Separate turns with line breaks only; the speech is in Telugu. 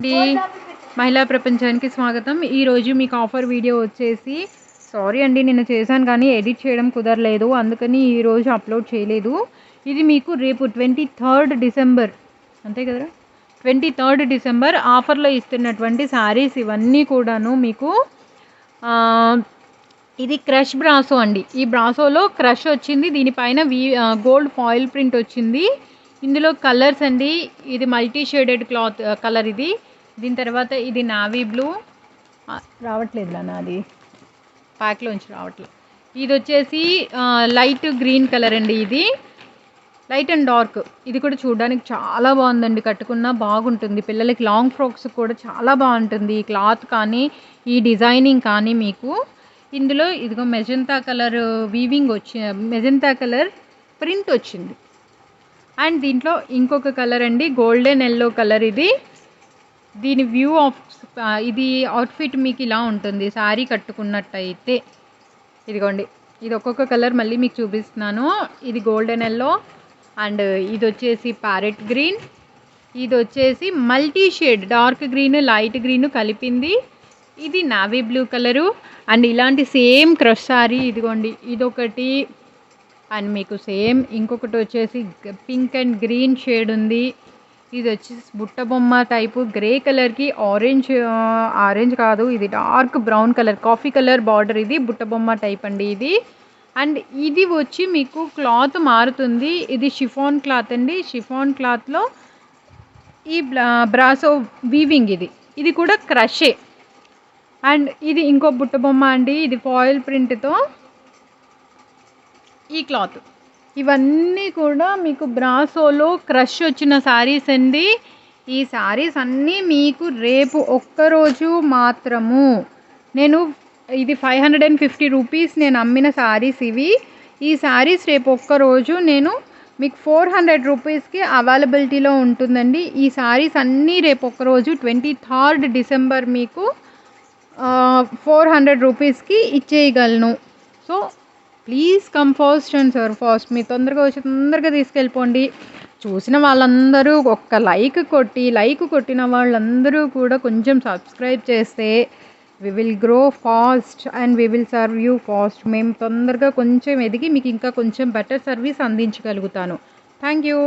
అండి మహిళా ప్రపంచానికి స్వాగతం. ఈరోజు మీకు ఆఫర్ వీడియో వచ్చేసి సారీ అండి, నిన్న చేశాను కానీ ఎడిట్ చేయడం కుదరలేదు, అందుకని ఈరోజు అప్లోడ్ చేయలేదు. ఇది మీకు రేపు 23rd డిసెంబర్ అంతే కదా, 23rd డిసెంబర్ ఆఫర్లో ఇస్తున్నటువంటి శారీస్ ఇవన్నీ కూడాను మీకు. ఇది క్రష్ బ్రాసో అండి. ఈ బ్రాసోలో క్రష్ వచ్చింది, దీనిపైన గోల్డ్ ఫాయిల్ ప్రింట్ వచ్చింది. ఇందులో కలర్స్ అండి, ఇది మల్టీ షేడెడ్ క్లాత్ కలర్ ఇది. దీని తర్వాత ఇది నావీ బ్లూ రావట్లేదు నాది ప్యాక్లోంచి రావట్లేదు. ఇది వచ్చేసి లైట్ గ్రీన్ కలర్ అండి. ఇది లైట్ అండ్ డార్క్. ఇది కూడా చూడడానికి చాలా బాగుందండి, కట్టుకున్నా బాగుంటుంది. పిల్లలకి లాంగ్ ఫ్రాక్స్ కూడా చాలా బాగుంటుంది ఈ క్లాత్ కానీ ఈ డిజైనింగ్ కానీ. మీకు ఇందులో ఇదిగో మెజంతా కలర్ వీవింగ్ వచ్చి మెజంతా కలర్ ప్రింట్ వచ్చింది. అండ్ దీంట్లో ఇంకొక కలర్ అండి, గోల్డెన్ ఎల్లో కలర్. ఇది దీని వ్యూ ఆఫ్ ఇది అవుట్ఫిట్ మీకు ఇలా ఉంటుంది శారీ కట్టుకున్నట్టయితే. ఇదిగోండి, ఇది ఒక్కొక్క కలర్ మళ్ళీ మీకు చూపిస్తున్నాను. ఇది గోల్డెన్ ఎల్లో, అండ్ ఇది వచ్చేసి ప్యారెట్ గ్రీన్, ఇది వచ్చేసి multi shade dark green light green కలిపింది. ఇది నావీ బ్లూ కలరు. అండ్ ఇలాంటి సేమ్ క్రష్ శారీ ఇదిగోండి, ఇదొకటి. అండ్ మీకు సేమ్ ఇంకొకటి వచ్చేసి పింక్ అండ్ గ్రీన్ షేడ్ ఉంది. ఇది వచ్చేసి బుట్ట బొమ్మ టైపు గ్రే కలర్కి ఆరెంజ్ కాదు, ఇది dark brown colour coffee colour border. ఇది బుట్ట బొమ్మ టైప్ అండి ఇది. అండ్ ఇది వచ్చి మీకు క్లాత్ మారుతుంది. ఇది షిఫాన్ క్లాత్ అండి. షిఫాన్ క్లాత్లో ఈ బ్రాసో వీవింగ్. ఇది కూడా క్రషే. అండ్ ఇది ఇంకో బుట్ట బొమ్మ అండి, ఇది ఫాయిల్ ప్రింట్తో ఈ క్లాత్. ఇవన్నీ కూడా మీకు బ్రాసోలో క్రష్ వచ్చిన శారీస్ అండి. ఈ శారీస్ అన్నీ మీకు రేపు ఒక్కరోజు మాత్రము. ఇది 550 రూపీస్ నేను అమ్మిన శారీస్ ఇవి. ఈ శారీస్ రేపు ఒక్కరోజు నేను మీకు 400 రూపీస్కి అవైలబిలిటీలో ఉంటుందండి. ఈ శారీస్ అన్నీ రేపు ఒక్కరోజు 23rd డిసెంబర్ మీకు 400 రూపీస్కి ఇచ్చేయగలను. So please come fast and serve fast. మీరు తొందరగా వచ్చి తొందరగా తీసుకెళ్ళిపోండి. చూసిన వాళ్ళందరూ ఒక్క లైక్ కొట్టిన వాళ్ళందరూ కూడా కొంచెం సబ్స్క్రైబ్ చేస్తే we will grow fast and we will serve you fast. మేము తొందరగా కొంచెం ఎదిగి మీకు ఇంకా కొంచెం బెటర్ సర్వీస్ అందించగలుగుతాను. Thank you.